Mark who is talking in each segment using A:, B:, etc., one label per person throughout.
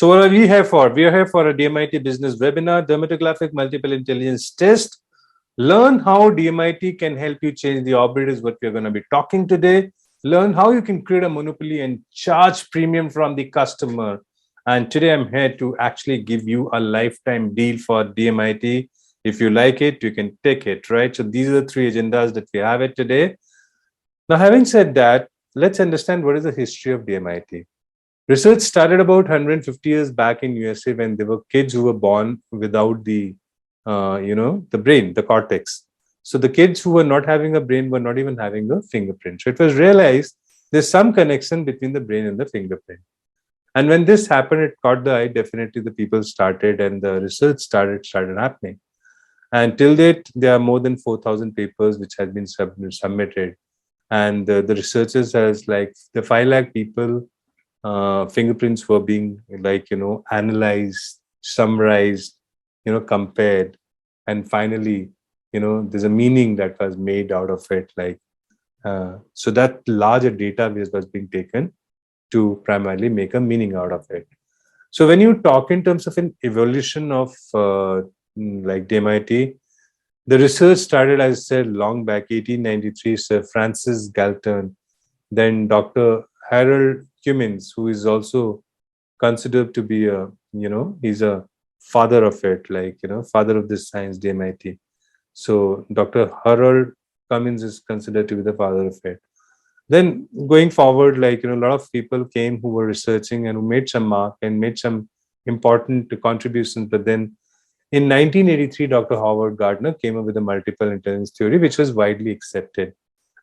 A: So what are we here for? We are here for a DMIT business webinar, Dermatographic Multiple Intelligence Test. Learn how DMIT can help you change the orbit is what we're going to be talking today. Learn how you can create a monopoly and charge premium from the customer. And today I'm here to actually give you a lifetime deal for DMIT. If you like it, you can take it, right? So these are the three agendas that we have it today. Now, having said that, let's understand what is the history of DMIT. Research started about 150 years back in USA when there were kids who were born without the, the brain, the cortex. So the kids who were not having a brain were not even having a fingerprint. So it was realized there's some connection between the brain and the fingerprint. And when this happened, it caught the eye. Definitely, the people started and the research started happening. And till date, there are more than 4,000 papers which have been submitted. And the researchers has like the 5 lakh people. Fingerprints were being analyzed, summarized, compared, and finally, there's a meaning that was made out of it. So that larger database was being taken to primarily make a meaning out of it. So when you talk in terms of an evolution of DMIT, the research started, as I said, long back, 1893, Sir Francis Galton, then Dr. Harold Cummins, who is also considered to be he's a father of it, father of this science, DMIT. So Dr. Harold Cummins is considered to be the father of it. Then going forward, a lot of people came who were researching and who made some mark and made some important contributions. But then in 1983, Dr. Howard Gardner came up with a multiple intelligence theory, which was widely accepted.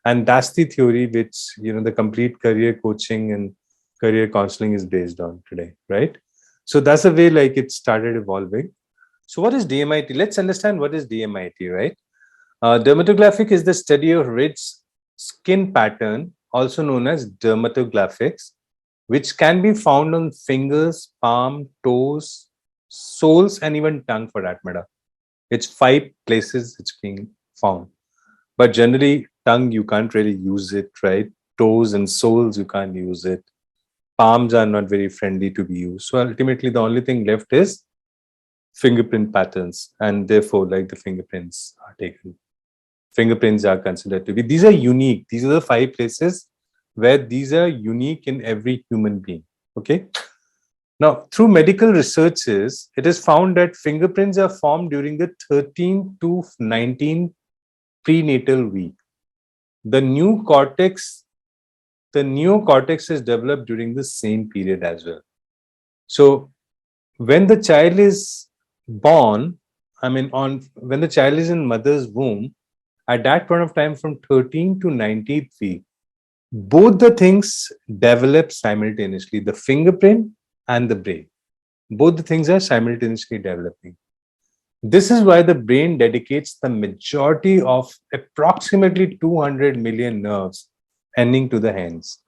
A: And that's the theory which, the complete career coaching and career counseling is based on today, right? So that's the way it started evolving. So what is DMIT? Let's understand what is DMIT, right? Dermatoglyphic is the study of rich skin pattern, also known as dermatoglyphics, which can be found on fingers, palm, toes, soles, and even tongue for that matter. It's 5 places it's being found. But generally, tongue, you can't really use it, right? Toes and soles, you can't use it. Palms are not very friendly to be used. So ultimately, the only thing left is fingerprint patterns. And therefore, the fingerprints are taken. Fingerprints are considered to be, these are unique. These are the 5 places where these are unique in every human being, okay? Now, through medical researches, it is found that fingerprints are formed during the 13 to 19 prenatal week. The neocortex is developed during the same period as well. So when the child is born, when the child is in mother's womb, at that point of time from 13 to 19th week, both the things develop simultaneously, the fingerprint and the brain. Both the things are simultaneously developing. This is why the brain dedicates the majority of approximately 200 million nerves ending to the hands.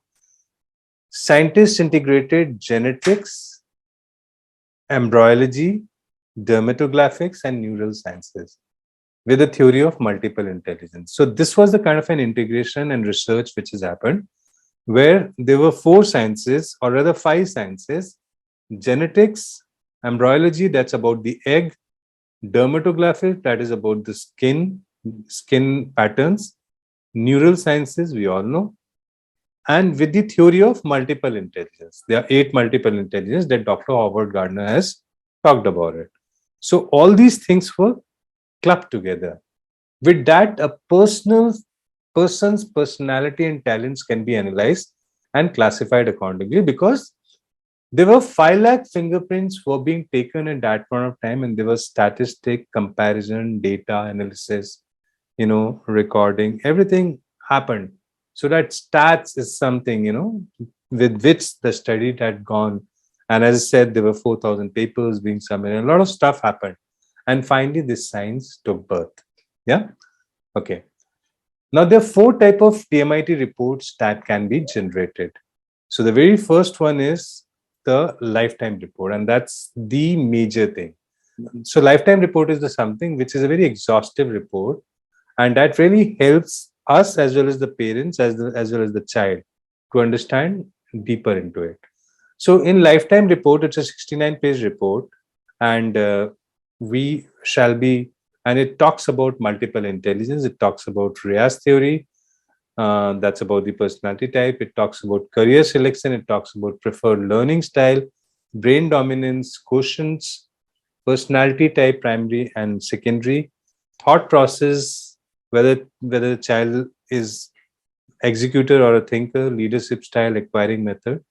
A: Scientists integrated genetics, embryology, dermatoglyphics, and neural sciences with the theory of multiple intelligence. So this was the kind of an integration and research which has happened, where there were 4 sciences, or rather 5 sciences: genetics, embryology, that's about the egg; dermatoglyphics, that is about the skin patterns; neural sciences, we all know; and with the theory of multiple intelligence. There are 8 multiple intelligence that Dr. Howard Gardner has talked about it. So all these things were clubbed together. With that, a person's personality and talents can be analyzed and classified accordingly, because there were 5 lakh fingerprints were being taken at that point of time, and there was statistic, comparison, data analysis, recording, everything happened. So that stats is something, with which the study had gone. And as I said, there were 4,000 papers being submitted. A lot of stuff happened. And finally, this science took birth. Yeah. Okay. Now, there are 4 types of DMIT reports that can be generated. So the very first one is the lifetime report, and that's the major thing. So lifetime report is something which is a very exhaustive report, and that really helps us as well as the parents as well as the child to understand deeper into it. So in lifetime report, it's a 69-page report, and we shall be, and it talks about multiple intelligence. It talks about RIAS theory. That's about the personality type. It talks about career selection. It talks about preferred learning style, brain dominance, quotients, personality type, primary and secondary, thought process, whether the child is executor or a thinker, leadership style, acquiring method,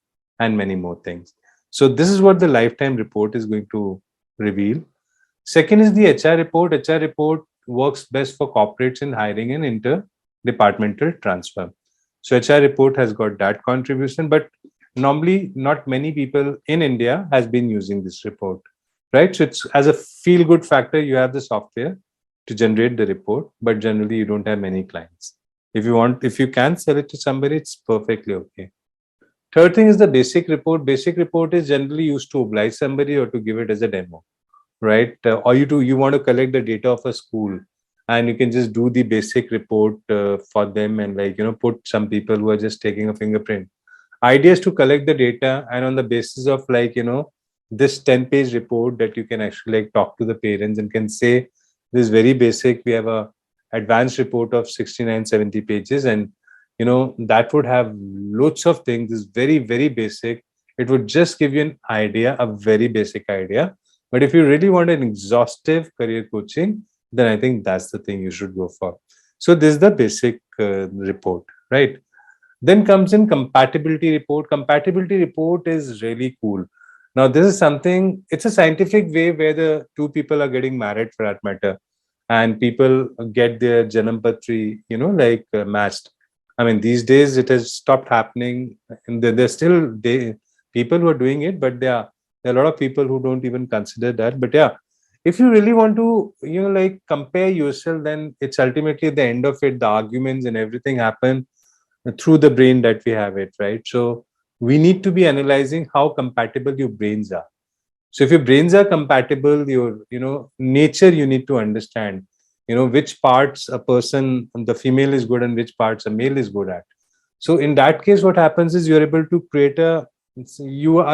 A: and many more things. So this is what the lifetime report is going to reveal. Second is the HR report. HR report works best for corporates in hiring and interdepartmental transfer. So HR report has got that contribution, but normally not many people in India has been using this report, right? So it's as a feel good factor, you have the software to generate the report, but generally you don't have many clients. If you can sell it to somebody, it's perfectly okay. Third thing is the basic report. Basic report is generally used to oblige somebody or to give it as a demo, right? Or you want to collect the data of a school, and you can just do the basic report for them, and put some people who are just taking a fingerprint. Idea is to collect the data, and on the basis of this 10-page report that you can actually talk to the parents and can say this is very basic. We have a advanced report of 69 70 pages, and that would have loads of things. It's very, very basic. It would just give you an idea, a very basic idea. But if you really want an exhaustive career coaching, then I think that's the thing you should go for. So this is the basic report, right? Then comes in compatibility report. Compatibility report is really cool. Now, this is something, it's a scientific way where the two people are getting married, for that matter, and people get their Janampatri, matched. I mean, these days it has stopped happening, and there's still people who are doing it, but there are a lot of people who don't even consider that. But yeah, if you really want to, compare yourself, then it's ultimately at the end of it, the arguments and everything happen through the brain that we have it, right? So we need to be analyzing how compatible your brains are. So if your brains are compatible, your nature, you need to understand which parts a person, the female, is good and which parts a male is good at. So in that case, what happens is you are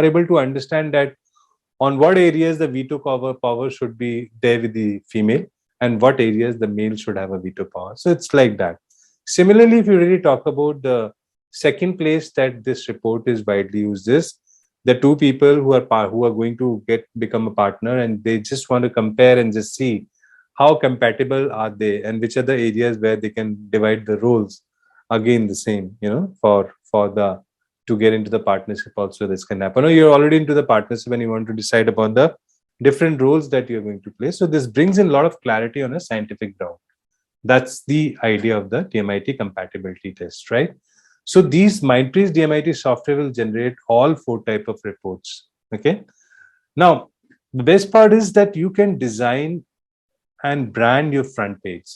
A: able to understand that on what areas the veto power should be there with the female, and what areas the male should have a veto power. So it's like that. Similarly, if you really talk about the second place that this report is widely used, is the two people who are going to become a partner, and they just want to compare and just see how compatible are they, and which are the areas where they can divide the roles. Again, the same, for the to get into the partnership also, this can happen. Or you're already into the partnership and you want to decide upon the different roles that you're going to play. So this brings in a lot of clarity on a scientific ground. That's the idea of the DMIT compatibility test, right? So these Mindpriests DMIT software will generate all 4 type of reports. Okay. Now, the best part is that you can design and brand your front page.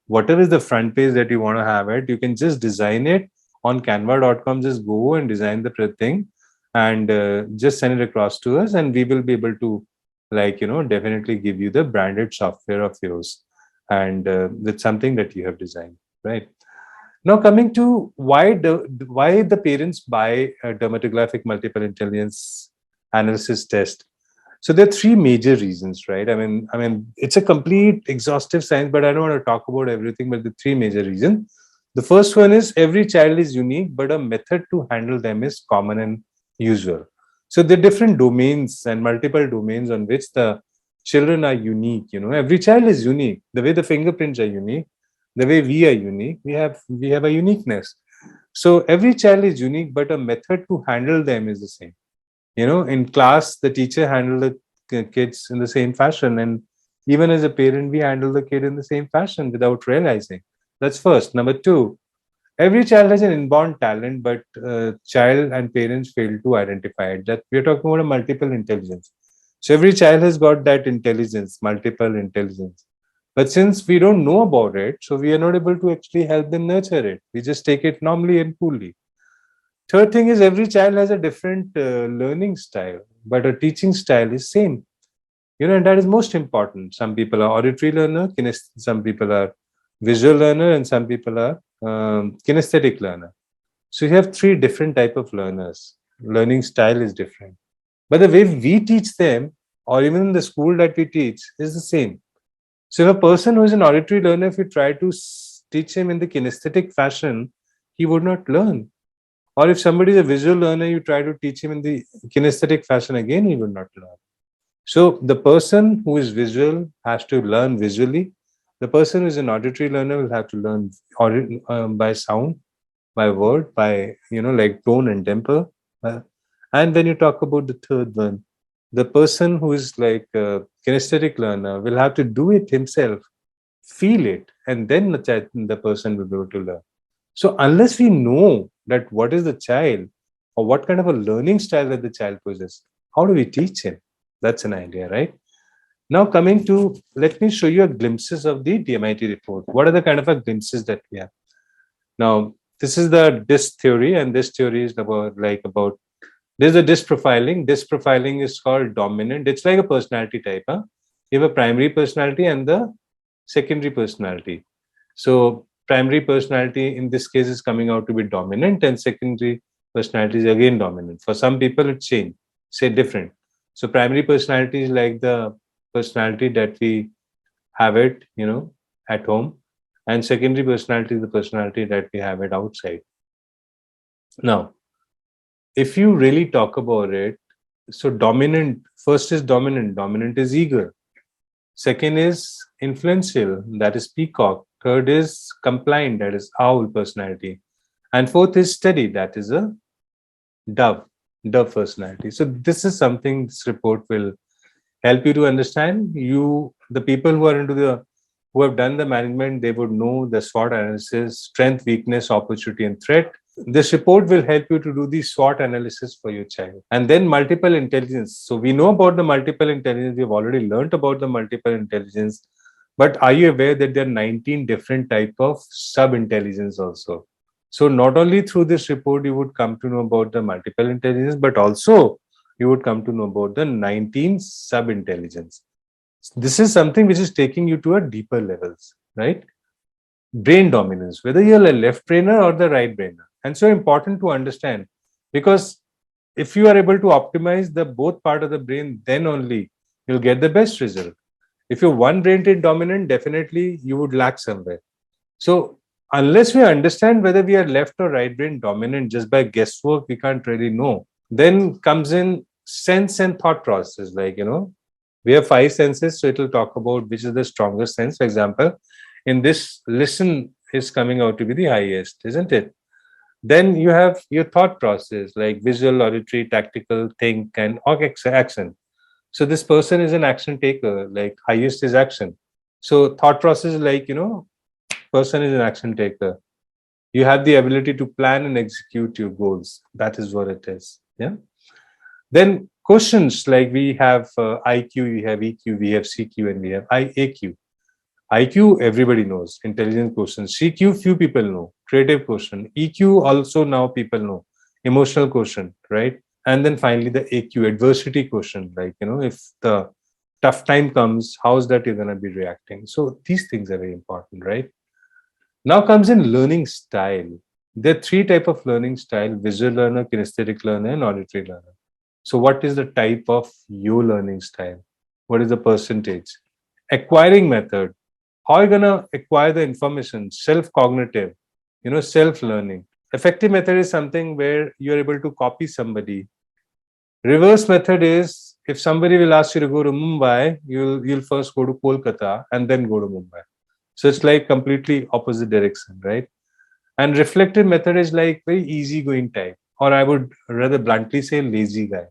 A: Whatever is the front page that you want to have it, you can just design it on canva.com. Just go and design the thing, and just send it across to us, and we will be able to definitely give you the branded software of yours, and it's something that you have designed, right? Now, coming to why the parents buy a dermatoglyphic multiple intelligence analysis test. So there are 3 major reasons, right? I mean, it's a complete exhaustive science, but I don't want to talk about everything. But the 3 major reasons. The first one is every child is unique, but a method to handle them is common and usual. So there are different domains and multiple domains on which the children are unique. Every child is unique. The way the fingerprints are unique, the way we are unique, we have a uniqueness. So every child is unique, but a method to handle them is the same. In class, the teacher handled the kids in the same fashion, and even as a parent, we handle the kid in the same fashion without realizing. That's first. Number 2, every child has an inborn talent, but child and parents fail to identify it. That we're talking about a multiple intelligence. So every child has got that intelligence, multiple intelligence. But since we don't know about it, so we are not able to actually help them nurture it. We just take it normally and coolly. Third thing is every child has a different learning style, but a teaching style is same. And that is most important. Some people are auditory learner, some people are visual learner, and some people are kinesthetic learner. So you have 3 different type of learners. learning style is different. But the way we teach them, or even the school that we teach, is the same. So if a person who is an auditory learner, if you try to teach him in the kinesthetic fashion, he would not learn. Or if somebody is a visual learner, you try to teach him in the kinesthetic fashion, again, he would not learn. So the person who is visual has to learn visually. The person who is an auditory learner will have to learn by sound, by word, by, like tone and temper. Uh, and when you talk about the third one, the person who is like a kinesthetic learner will have to do it himself, feel it, and then the person will be able to learn. So unless we know that what is the child or what kind of a learning style that the child possesses, how do we teach him? That's an idea, right? Now coming to, let me show you a glimpses of the DMIT report. What are the kind of a glimpses that we have? Now, this is the DISC theory, and this theory is about there's a DISC profiling. DISC profiling is called dominant. It's like a personality type. Huh? You have a primary personality and the secondary personality. So primary personality in this case is coming out to be dominant, and secondary personality is again dominant. For some people, it's change, say different. So primary personality is like the personality that we have it, at home, and secondary personality is the personality that we have it outside. Now, if you really talk about it, so dominant, first is dominant. Dominant is eager. Second is influential, that is peacock. Third is compliant, that is owl personality. And fourth is steady, that is a dove personality. So this is something this report will help you to understand. The people who have done the management, they would know the SWOT analysis, strength, weakness, opportunity, and threat. This report will help you to do the SWOT analysis for your child. And then multiple intelligence. So we know about the multiple intelligence. We've already learned about the multiple intelligence. But are you aware that there are 19 different type of sub-intelligence also? So not only through this report, you would come to know about the multiple intelligence, but also you would come to know about the 19 sub-intelligence. This is something which is taking you to a deeper levels, right? Brain dominance, whether you're a left brainer or the right brainer. And so important to understand, because if you are able to optimize the both part of the brain, then only you'll get the best result. If you're one brain dominant, definitely you would lack somewhere. So unless we understand whether we are left or right brain dominant just by guesswork, we can't really know. Then comes in sense and thought process. Like, we have 5 senses, so it will talk about which is the strongest sense. For example, in this, listen is coming out to be the highest, isn't it? Then you have your thought process, like visual, auditory, tactical, think, and action. So this person is an action taker, like highest is action. So thought process is like, person is an action taker. You have the ability to plan and execute your goals. That is what it is. Yeah. Then questions, like we have IQ, we have EQ, we have CQ, and we have AQ. IQ, everybody knows. Intelligence quotient. CQ, few people know. Creative quotient. EQ, also now people know. Emotional quotient, right? And then finally the AQ, adversity quotient. Like, if the tough time comes, how's that you're going to be reacting? So these things are very important, right? Now comes in learning style. There are 3 types of learning style: visual learner, kinesthetic learner, and auditory learner. So what is the type of your learning style? What is the percentage? Acquiring method. How are you going to acquire the information? Self-cognitive, self-learning. Effective method is something where you're able to copy somebody. Reverse method is, if somebody will ask you to go to Mumbai, you'll first go to Kolkata and then go to Mumbai. So it's like completely opposite direction, right? And reflective method is like very easygoing type, or I would rather bluntly say lazy guy.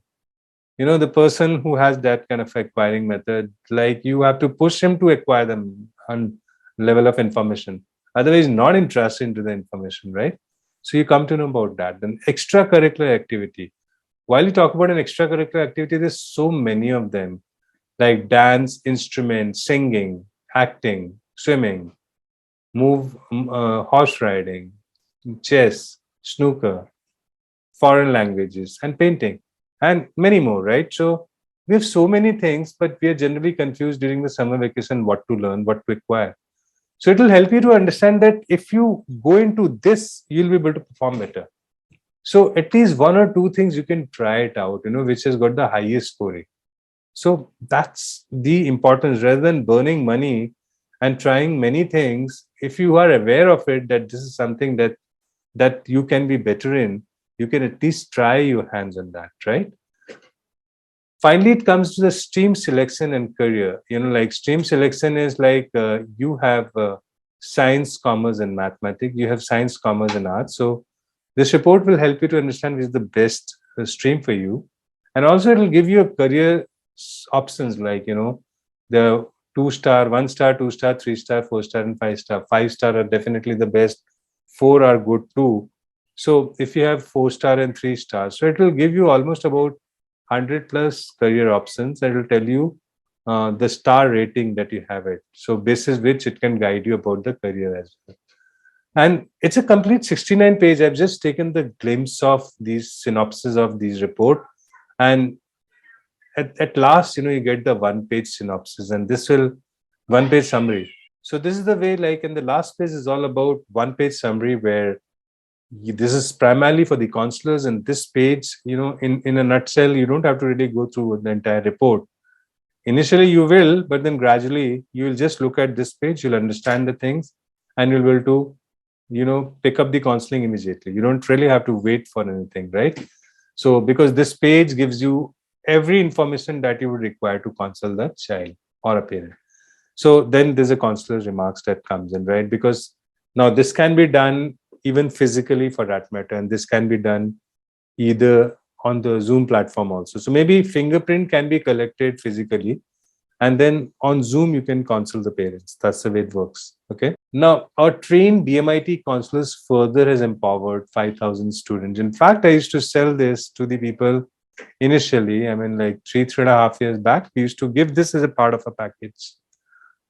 A: The person who has that kind of acquiring method, like you have to push him to acquire them on level of information. Otherwise, not interested into the information, right? So you come to know about that. Then extracurricular activity. While you talk about an extracurricular activity, there's so many of them, like dance, instrument, singing, acting, swimming, horse riding, chess, snooker, foreign languages, and painting, and many more, right? So we have so many things, but we are generally confused during the summer vacation what to learn, what to acquire. So it will help you to understand that if you go into this, you'll be able to perform better. So at least one or two things you can try it out, which has got the highest scoring. So that's the importance. Rather than burning money and trying many things, if you are aware of it, that this is something that you can be better in, you can at least try your hands on that, right? Finally, it comes to the stream selection and career. Like stream selection is like you have science, commerce, and mathematics. You have science, commerce, and arts. So this report will help you to understand which is the best stream for you, and also it will give you a career options like the 2-star, 1-star, 2-star, 3-star, 4-star, and 5-star. 5-star are definitely the best. 4 are good too. So if you have 4-star and 3-star, so it will give you almost about 100 plus career options that will tell you the star rating that you have it. So basis which it can guide you about the career as well. And it's a complete 69 page. I've just taken the glimpse of these synopses of these report. And at last, you get the 1-page synopsis, and this will 1-page summary. So this is the way, like, in the last page is all about 1-page summary, where this is primarily for the counselors. And this page, in a nutshell, you don't have to really go through the entire report. Initially you will, but then gradually you will just look at this page, you'll understand the things, and you'll be able to pick up the counseling immediately. You don't really have to wait for anything, right? So because this page gives you every information that you would require to counsel the child or a parent. So then there's a counselor's remarks that comes in, right? Because now this can be done even physically, for that matter, and this can be done either on the Zoom platform also. So maybe fingerprint can be collected physically, and then on Zoom you can counsel the parents. That's the way it works. Okay. Now our trained DMIT counselors further has empowered 5,000 students. In fact, I used to sell this to the people initially. I mean, like 3.5 years back, we used to give this as a part of a package.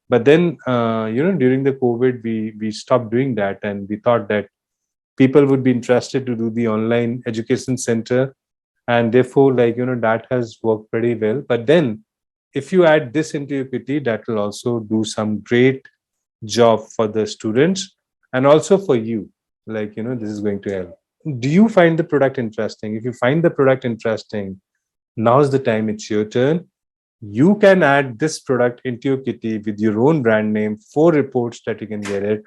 A: But then, during the COVID, we stopped doing that, and we thought that people would be interested to do the online education center, and therefore, that has worked pretty well. But then, if you add this into your kitty, that will also do some great job for the students and also for you. This is going to help. Do you find the product interesting? If you find the product interesting, now's the time. It's your turn. You can add this product into your kitty with your own brand name, 4 reports that you can get it.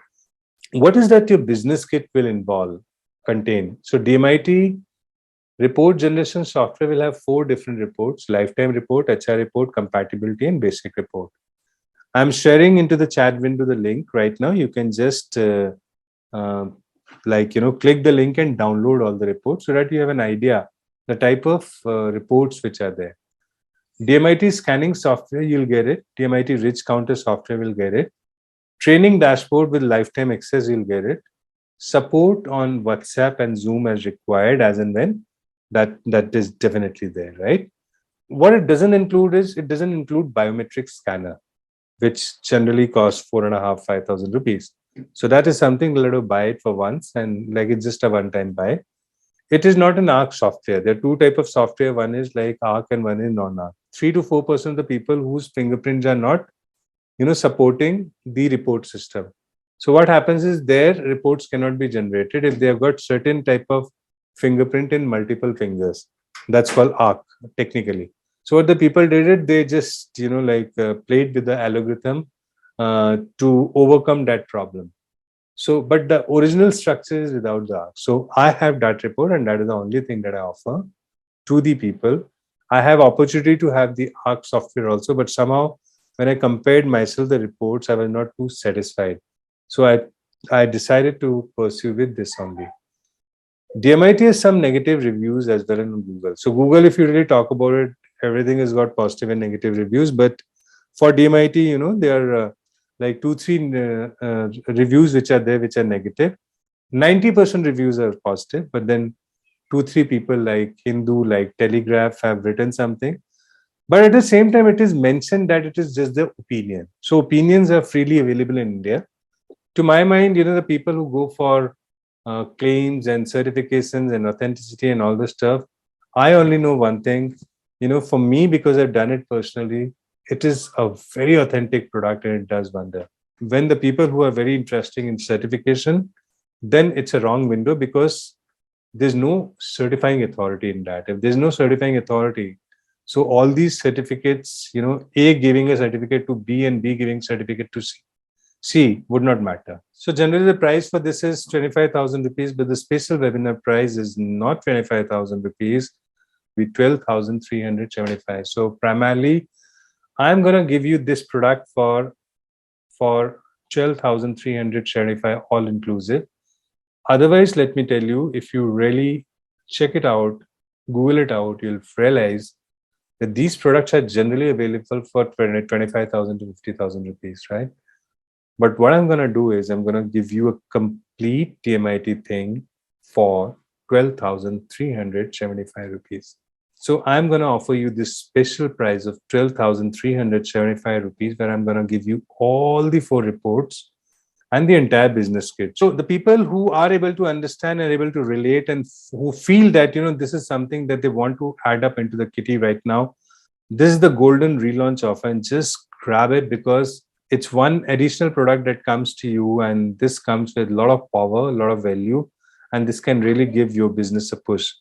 A: What is that your business kit will contain? So DMIT report generation software will have 4 different reports: lifetime report, HR report, compatibility, and basic report. I'm sharing into the chat window the link right now. You can just click the link and download all the reports so that you have an idea the type of reports which are there. DMIT scanning software, you'll get it. DMIT rich counter software will get it. Training dashboard with lifetime access, you'll get it. Support on WhatsApp and Zoom as required, as and when. That is definitely there, right? What it doesn't include is, it doesn't include biometric scanner, which generally costs 4,500-5,000 rupees. So that is something, let us buy it for once, and it's just a one-time buy. It is not an ARC software. There are 2 types of software. One is like ARC and one is non-ARC. 3 to 4% of the people whose fingerprints are not, supporting the report system. So what happens is their reports cannot be generated if they have got certain type of fingerprint in multiple fingers. That's called ARC technically. So what the people did it, they just, played with the algorithm to overcome that problem. So, but the original structure is without the ARC. So I have that report, and that is the only thing that I offer to the people. I have opportunity to have the ARC software also, but somehow when I compared myself the reports, I was not too satisfied. So I decided to pursue with this only. DMIT has some negative reviews as well on Google. So Google, if you really talk about it, everything has got positive and negative reviews. But for DMIT, there are like 2-3 reviews which are there, which are negative. 90% reviews are positive, but then 2-3 people like Hindu, like Telegraph have written something. But at the same time, it is mentioned that it is just their opinion. So opinions are freely available in India. To my mind, the people who go for claims and certifications and authenticity and all this stuff, I only know one thing. For me, because I've done it personally, it is a very authentic product and it does wonder. When the people who are very interested in certification, then it's a wrong window, because there's no certifying authority in that. If there's no certifying authority, so all these certificates, A giving a certificate to B and B giving certificate to C would not matter. So generally the price for this is 25,000 rupees, but the special webinar price is not 25,000 rupees, be 12,375. So primarily, I'm going to give you this product for 12,375 all inclusive. Otherwise, let me tell you, if you really check it out, Google it out, you'll realize that these products are generally available for 25,000 to 50,000 rupees, right? But what I'm going to do is I'm going to give you a complete DMIT thing for 12,375 rupees. So I'm going to offer you this special price of 12,375 rupees, where I'm going to give you all the 4 reports and the entire business kit. So the people who are able to understand and able to relate and who feel that, this is something that they want to add up into the kitty right now, this is the golden relaunch offer, and just grab it, because it's one additional product that comes to you, and this comes with a lot of power, a lot of value, and this can really give your business a push.